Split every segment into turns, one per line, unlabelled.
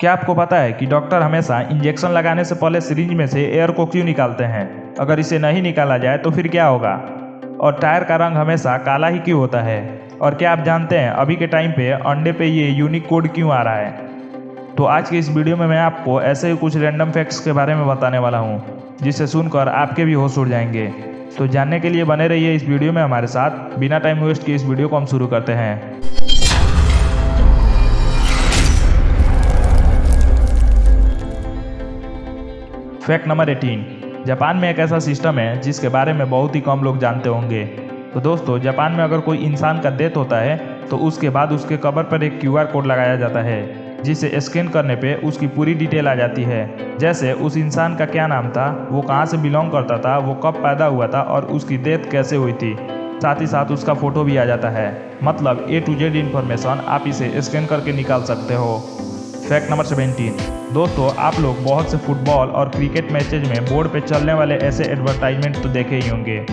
क्या आपको पता है कि डॉक्टर हमेशा इंजेक्शन लगाने से पहले सिरिंज में से एयर को क्यों निकालते हैं? अगर इसे नहीं निकाला जाए तो फिर क्या होगा? और टायर का रंग हमेशा काला ही क्यों होता है? और क्या आप जानते हैं अभी के टाइम पे अंडे पे ये यूनिक कोड क्यों आ रहा है? तो आज के इस वीडियो में मैं आपको ऐसे ही कुछ रैंडम फैक्ट्स के बारे में बताने वाला हूँ जिसे सुनकर आपके भी होश उड़ जाएंगे। तो जानने के लिए बने रहिए इस वीडियो में हमारे साथ। बिना टाइम वेस्ट किए इस वीडियो को हम शुरू करते हैं। Fact number 18। जापान में एक ऐसा सिस्टम है जिसके बारे में बहुत ही कम लोग जानते होंगे। तो दोस्तों, जापान में अगर कोई इंसान का डेथ होता है तो उसके बाद उसके कब्र पर एक QR कोड लगाया जाता है जिसे स्कैन करने पे उसकी पूरी डिटेल आ जाती है। जैसे उस इंसान का क्या नाम था, वो कहाँ से बिलोंग करता था, वो कब पैदा हुआ था और उसकी डेथ कैसे हुई थी। साथ ही साथ उसका फोटो भी आ जाता है। मतलब A to Z इन्फॉर्मेशन आप इसे स्कैन करके निकाल सकते हो। Fact number 17। दोस्तों, आप लोग बहुत से फुटबॉल और क्रिकेट मैचेज में बोर्ड पे चलने वाले ऐसे एडवर्टाइजमेंट तो देखे ही होंगे।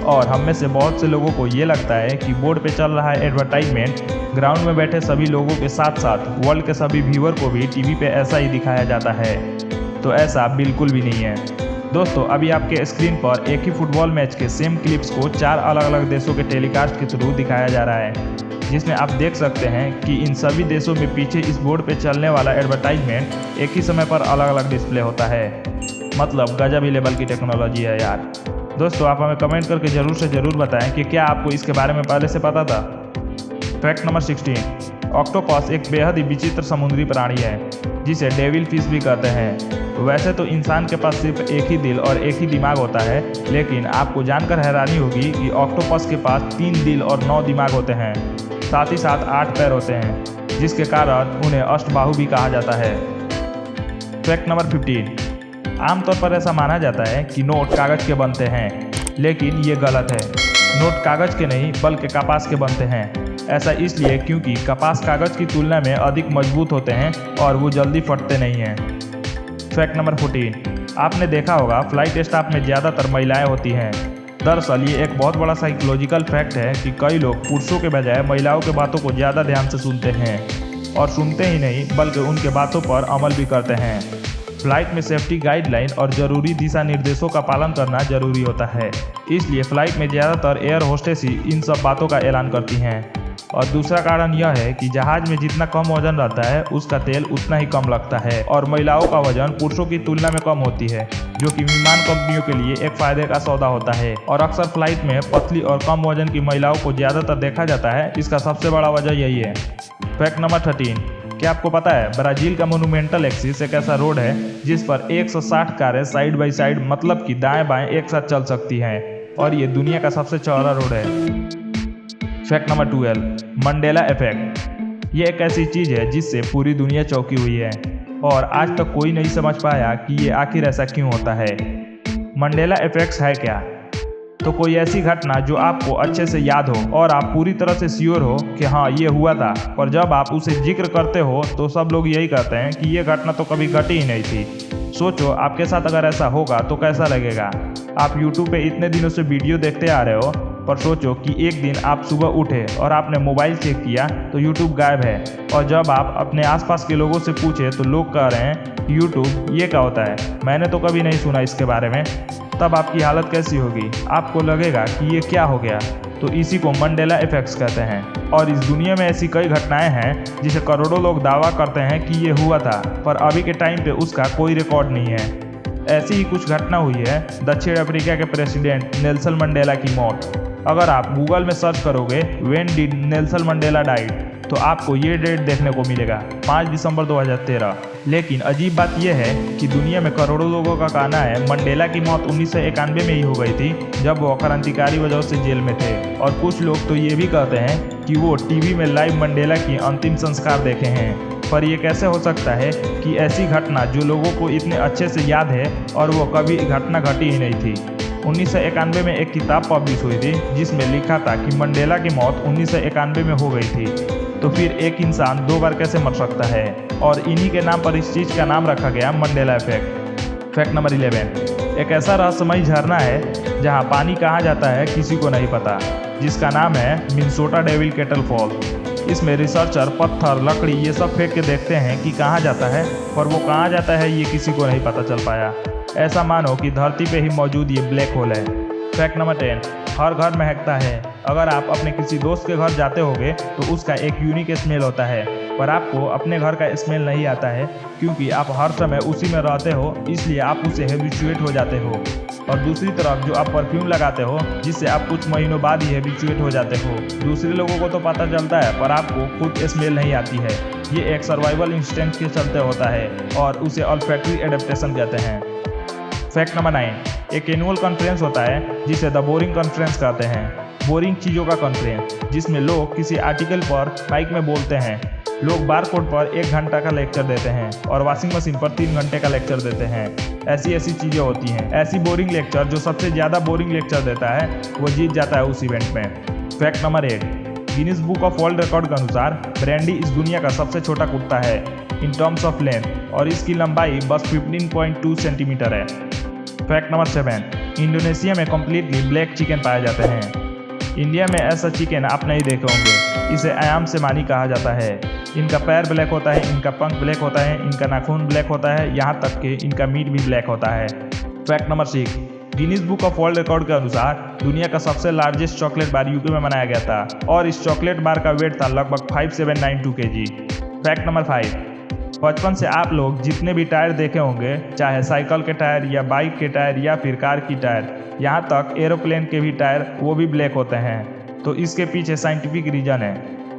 और हम में से बहुत से लोगों को ये लगता है कि बोर्ड पे चल रहा है एडवर्टाइजमेंट ग्राउंड में बैठे सभी लोगों के साथ साथ वर्ल्ड के सभी व्यूअर को भी टीवी पे ऐसा ही दिखाया जाता है। तो ऐसा बिल्कुल भी नहीं है। दोस्तों, अभी आपके स्क्रीन पर एक ही फुटबॉल मैच के सेम क्लिप्स को 4 अलग अलग देशों के टेलीकास्ट के थ्रू दिखाया जा रहा है, जिसमें आप देख सकते हैं कि इन सभी देशों में पीछे इस बोर्ड पे चलने वाला एडवर्टाइजमेंट एक ही समय पर अलग अलग डिस्प्ले होता है। मतलब गजब ही लेवल की टेक्नोलॉजी है यार। दोस्तों, आप हमें कमेंट करके ज़रूर से ज़रूर बताएं कि क्या आपको इसके बारे में पहले से पता था। Fact number 16। ऑक्टोपस एक बेहद ही विचित्र समुद्री प्राणी है जिसे डेविल फिश भी कहते हैं। वैसे तो इंसान के पास सिर्फ एक ही दिल और एक ही दिमाग होता है, लेकिन आपको जानकर हैरानी होगी कि ऑक्टोपस के पास 3 दिल और 9 दिमाग होते हैं। साथ ही साथ 8 पैर होते हैं, जिसके कारण उन्हें अष्टबाहु भी कहा जाता है। Fact number 15। आमतौर पर ऐसा माना जाता है कि नोट कागज के बनते हैं, लेकिन ये गलत है। नोट कागज के नहीं बल्कि कपास के बनते हैं। ऐसा इसलिए क्योंकि कपास कागज की तुलना में अधिक मजबूत होते हैं और वो जल्दी फटते नहीं हैं। Fact number 14। आपने देखा होगा फ्लाइट स्टाफ में ज़्यादातर महिलाएं होती हैं। दरअसल ये एक बहुत बड़ा साइकोलॉजिकल फैक्ट है कि कई लोग पुरुषों के बजाय महिलाओं के बातों को ज़्यादा ध्यान से सुनते हैं, और सुनते ही नहीं बल्कि उनके बातों पर अमल भी करते हैं। फ्लाइट में सेफ्टी गाइडलाइन और ज़रूरी दिशा निर्देशों का पालन करना जरूरी होता है, इसलिए फ्लाइट में ज़्यादातर एयर होस्टेस ही इन सब बातों का ऐलान करती हैं। और दूसरा कारण यह है कि जहाज में जितना कम वजन रहता है उसका तेल उतना ही कम लगता है, और महिलाओं का वजन पुरुषों की तुलना में कम होती है, जो कि विमान कंपनियों के लिए एक फायदे का सौदा होता है। और अक्सर फ्लाइट में पतली और कम वजन की महिलाओं को ज़्यादातर देखा जाता है। इसका सबसे बड़ा वजह यही है। Fact number 13। क्या आपको पता है ब्राज़ील का मोनुमेंटल एक्सिस एक ऐसा रोड है जिस पर 160 कारें साइड बाई साइड, मतलब कि दाएं बाएं एक साथ चल सकती हैं, और ये दुनिया का सबसे चौड़ा रोड है। Fact number 12। Mandela effect. ये एक ऐसी चीज़ है जिससे पूरी दुनिया चौंकी हुई है, और आज तक कोई नहीं समझ पाया कि ये आखिर ऐसा क्यों होता है। मंडेला इफेक्ट्स है क्या? तो कोई ऐसी घटना जो आपको अच्छे से याद हो और आप पूरी तरह से श्योर हो कि हाँ ये हुआ था, पर जब आप उसे जिक्र करते हो तो सब लोग यही कहते हैं कि ये घटना तो कभी घटी ही नहीं थी। सोचो आपके साथ अगर ऐसा होगा तो कैसा लगेगा। आप YouTube पे इतने दिनों से वीडियो देखते आ रहे हो, पर सोचो कि एक दिन आप सुबह उठे और आपने मोबाइल चेक किया तो YouTube गायब है, और जब आप अपने आसपास के लोगों से पूछे तो लोग कह रहे हैं कि YouTube ये क्या होता है, मैंने तो कभी नहीं सुना इसके बारे में। तब आपकी हालत कैसी होगी? आपको लगेगा कि ये क्या हो गया। तो इसी को मंडेला इफेक्ट्स कहते हैं। और इस दुनिया में ऐसी कई घटनाएं हैं जिसे करोड़ों लोग दावा करते हैं कि ये हुआ था, पर अभी के टाइम पे उसका कोई रिकॉर्ड नहीं है। ऐसी ही कुछ घटना हुई है दक्षिण अफ्रीका के प्रेसिडेंट नेल्सन मंडेला की मौत। अगर आप गूगल में सर्च करोगे when did Nelson Mandela died, तो आपको ये डेट देखने को मिलेगा 5 दिसंबर 2013। लेकिन अजीब बात यह है कि दुनिया में करोड़ों लोगों का कहना है मंडेला की मौत 1991 में ही हो गई थी, जब वो क्रांतिकारी वजह से जेल में थे। और कुछ लोग तो ये भी कहते हैं कि वो टीवी में लाइव मंडेला की अंतिम संस्कार देखे हैं। पर यह कैसे हो सकता है कि ऐसी घटना जो लोगों को इतने अच्छे से याद है और वो कभी घटना घटी ही नहीं थी। 1991 में एक किताब पब्लिश हुई थी जिसमें लिखा था कि मंडेला की मौत 1991 में हो गई थी। तो फिर एक इंसान 2 बार कैसे मर सकता है? और इन्हीं के नाम पर इस चीज़ का नाम रखा गया मंडेला इफेक्ट। Fact number 11। एक ऐसा रहस्यमयी झरना है जहां पानी कहाँ जाता है किसी को नहीं पता, जिसका नाम है मिनेसोटा डेविल केटल फॉल। इसमें रिसर्चर पत्थर, लकड़ी ये सब फेंक के देखते हैं कि कहाँ जाता है, पर वो कहाँ जाता है ये किसी को नहीं पता चल पाया। ऐसा मानो कि धरती पे ही मौजूद ये ब्लैक होल है। फैक्ट नंबर 10, हर घर महकता है। अगर आप अपने किसी दोस्त के घर जाते होगे तो उसका एक यूनिक स्मेल होता है, पर आपको अपने घर का स्मेल नहीं आता है क्योंकि आप हर समय उसी में रहते हो, इसलिए आप उससे हैबिचुएट हो जाते हो। और दूसरी तरफ जो आप परफ्यूम लगाते हो जिससे आप कुछ महीनों बाद ही हैबिचुएट हो जाते हो, दूसरे लोगों को तो पता चलता है पर आपको खुद स्मेल नहीं आती है। ये एक सर्वाइवल इंस्टिंक्ट के चलते होता है और उसे ऑल्फैक्टरी एडेप्टेशन कहते हैं। फैक्ट नंबर 9, एक एनुअल कॉन्फ्रेंस होता है जिसे द बोरिंग कॉन्फ्रेंस कहते हैं। बोरिंग चीज़ों का कॉन्फ्रेंस, जिसमें लोग किसी आर्टिकल पर माइक में बोलते हैं। लोग बार कोड पर 1 घंटा का लेक्चर देते हैं और वॉशिंग मशीन पर 3 घंटे का लेक्चर देते हैं। ऐसी चीज़ें होती हैं। ऐसी बोरिंग लेक्चर जो सबसे ज़्यादा बोरिंग लेक्चर देता है वो जीत जाता है उस इवेंट में। Fact number 8, Guinness book of world record के अनुसार ब्रैंडी इस दुनिया का सबसे छोटा कुत्ता है इन टर्म्स ऑफ लेंथ, और इसकी लंबाई बस 15.2 सेंटीमीटर है। फैक्ट नंबर 7, इंडोनेशिया में कम्प्लीटली ब्लैक चिकन पाए जाते हैं। इंडिया में ऐसा चिकन आप नहीं देखे होंगे। इसे आयाम सेमानी कहा जाता है। इनका पैर ब्लैक होता है, इनका पंख ब्लैक होता है, इनका नाखून ब्लैक होता है, यहाँ तक कि इनका मीट भी ब्लैक होता है। Fact number 6, Guinness book of world record के अनुसार दुनिया का सबसे लार्जेस्ट चॉकलेट बार यूके में बनाया गया था और इस चॉकलेट बार का वेट था लगभग 5792 kg। फैक्ट नंबर 5, बचपन से आप लोग जितने भी टायर देखे होंगे, चाहे साइकिल के टायर या बाइक के टायर या फिर कार की टायर, यहाँ तक एरोप्लेन के भी टायर, वो भी ब्लैक होते हैं। तो इसके पीछे साइंटिफिक रीजन है।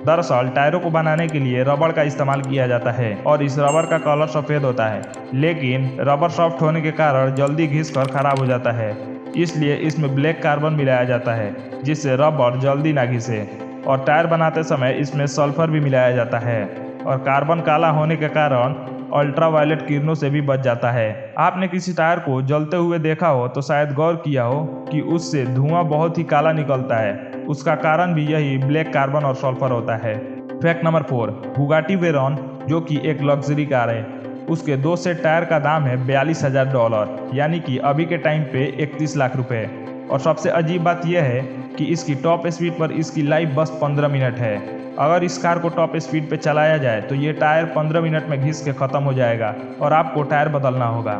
दरअसल टायरों को बनाने के लिए रबड़ का इस्तेमाल किया जाता है और इस रबड़ का कलर सफ़ेद होता है, लेकिन रबड़ सॉफ्ट होने के कारण जल्दी घिसकर खराब हो जाता है। इसलिए इसमें ब्लैक कार्बन मिलाया जाता है जिससे रबड़ जल्दी ना घिसे। और टायर बनाते समय इसमें सल्फर भी मिलाया जाता है और कार्बन काला होने के कारण अल्ट्रावायलेट किरणों से भी बच जाता है। आपने किसी टायर को जलते हुए देखा हो तो शायद गौर किया हो कि उससे धुआं बहुत ही काला निकलता है। उसका कारण भी यही ब्लैक कार्बन और सल्फर होता है। फैक्ट नंबर 4, बुगाटी वेरॉन जो कि एक लग्जरी कार है, उसके 2 सेट टायर का दाम है $42,000, यानी कि अभी के टाइम पे 31 लाख रुपए। और सबसे अजीब बात यह है कि इसकी टॉप स्पीड पर इसकी लाइफ बस 15 मिनट है। अगर इस कार को टॉप स्पीड पे चलाया जाए तो ये टायर 15 मिनट में घिस के ख़त्म हो जाएगा और आपको टायर बदलना होगा।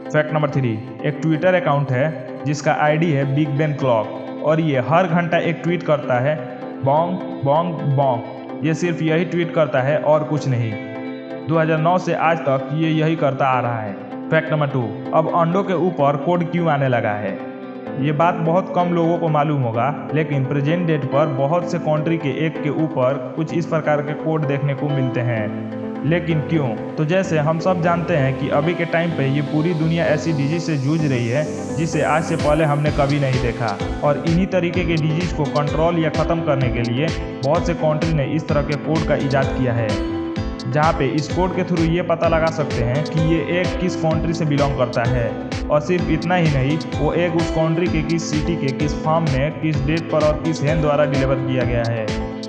फैक्ट नंबर 3, एक ट्विटर अकाउंट है जिसका आईडी है बिग बेन क्लॉक और ये हर घंटा एक ट्वीट करता है, बॉन्ग बॉन्ग बॉन्ग। ये सिर्फ यही ट्वीट करता है और कुछ नहीं। 2009 से आज तक ये यही करता आ रहा है। फैक्ट नंबर 2, अब अंडों के ऊपर कोड क्यों आने लगा है? ये बात बहुत कम लोगों को मालूम होगा, लेकिन प्रेजेंट डेट पर बहुत से कंट्री के एक के ऊपर कुछ इस प्रकार के कोड देखने को मिलते हैं। लेकिन क्यों? तो जैसे हम सब जानते हैं कि अभी के टाइम पे ये पूरी दुनिया ऐसी डिजीज से जूझ रही है जिसे आज से पहले हमने कभी नहीं देखा, और इन्हीं तरीके के डिजीज को कंट्रोल या ख़त्म करने के लिए बहुत से कंट्री ने इस तरह के कोड का इजाद किया है, जहाँ पे इस कोड के थ्रू ये पता लगा सकते हैं कि ये एग किस कंट्री से बिलोंग करता है। और सिर्फ इतना ही नहीं, वो एग उस कंट्री के किस सिटी के किस फार्म में किस डेट पर और किस हैंड द्वारा डिलीवर किया गया है,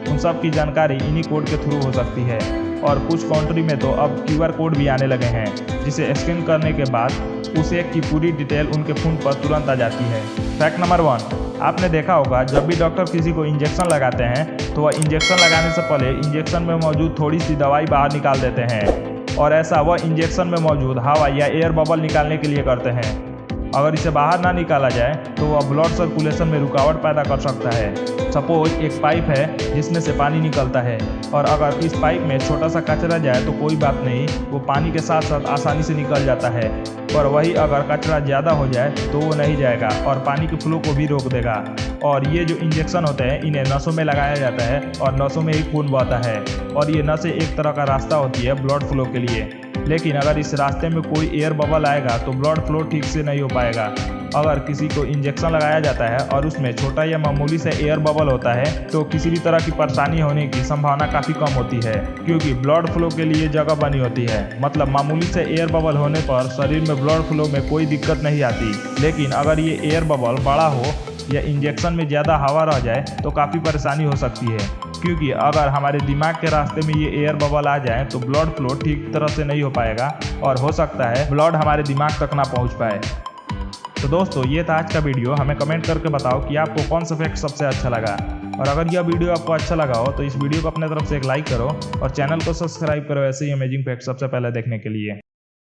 उन सब की जानकारी इन्हीं कोड के थ्रू हो सकती है। और कुछ कंट्री में तो अब QR कोड भी आने लगे हैं जिसे स्कैन करने के बाद उस एग की पूरी डिटेल उनके फ़ोन पर तुरंत आ जाती है। फैक्ट नंबर 1, आपने देखा होगा जब भी डॉक्टर किसी को इंजेक्शन लगाते हैं तो वह इंजेक्शन लगाने से पहले इंजेक्शन में मौजूद थोड़ी सी दवाई बाहर निकाल देते हैं, और ऐसा वह इंजेक्शन में मौजूद हवा या एयर बबल निकालने के लिए करते हैं। अगर इसे बाहर ना निकाला जाए तो वह ब्लड सर्कुलेशन में रुकावट पैदा कर सकता है। सपोज एक पाइप है जिसमें से पानी निकलता है, और अगर इस पाइप में छोटा सा कचरा जाए तो कोई बात नहीं, वो पानी के साथ साथ आसानी से निकल जाता है। पर वही अगर कचरा ज़्यादा हो जाए तो वो नहीं जाएगा और पानी के फ्लो को भी रोक देगा। और ये जो इंजेक्शन होते हैं इन्हें नसों में लगाया जाता है और नसों में ही खून बहता है, और ये नसें एक तरह का रास्ता होती है ब्लड फ्लो के लिए। लेकिन अगर इस रास्ते में कोई एयर बबल आएगा तो ब्लड फ्लो ठीक से नहीं हो पाएगा। अगर किसी को इंजेक्शन लगाया जाता है और उसमें छोटा या मामूली से एयर बबल होता है तो किसी भी तरह की परेशानी होने की संभावना काफ़ी कम होती है, क्योंकि ब्लड फ्लो के लिए जगह बनी होती है। मतलब मामूली से एयर बबल होने पर शरीर में ब्लड फ्लो में कोई दिक्कत नहीं आती। लेकिन अगर ये एयर बबल बड़ा हो या इंजेक्शन में ज़्यादा हवा रह जाए तो काफ़ी परेशानी हो सकती है, क्योंकि अगर हमारे दिमाग के रास्ते में ये एयर बबल आ जाए तो ब्लड फ्लो ठीक तरह से नहीं हो पाएगा और हो सकता है ब्लड हमारे दिमाग तक ना पहुंच पाए। तो दोस्तों, ये था आज का वीडियो। हमें कमेंट करके बताओ कि आपको कौन सा फैक्ट सबसे अच्छा लगा। और अगर यह वीडियो आपको अच्छा लगा हो तो इस वीडियो को अपने तरफ से एक लाइक करो और चैनल को सब्सक्राइब करो ऐसे ही अमेजिंग फैक्ट सबसे पहले देखने के लिए।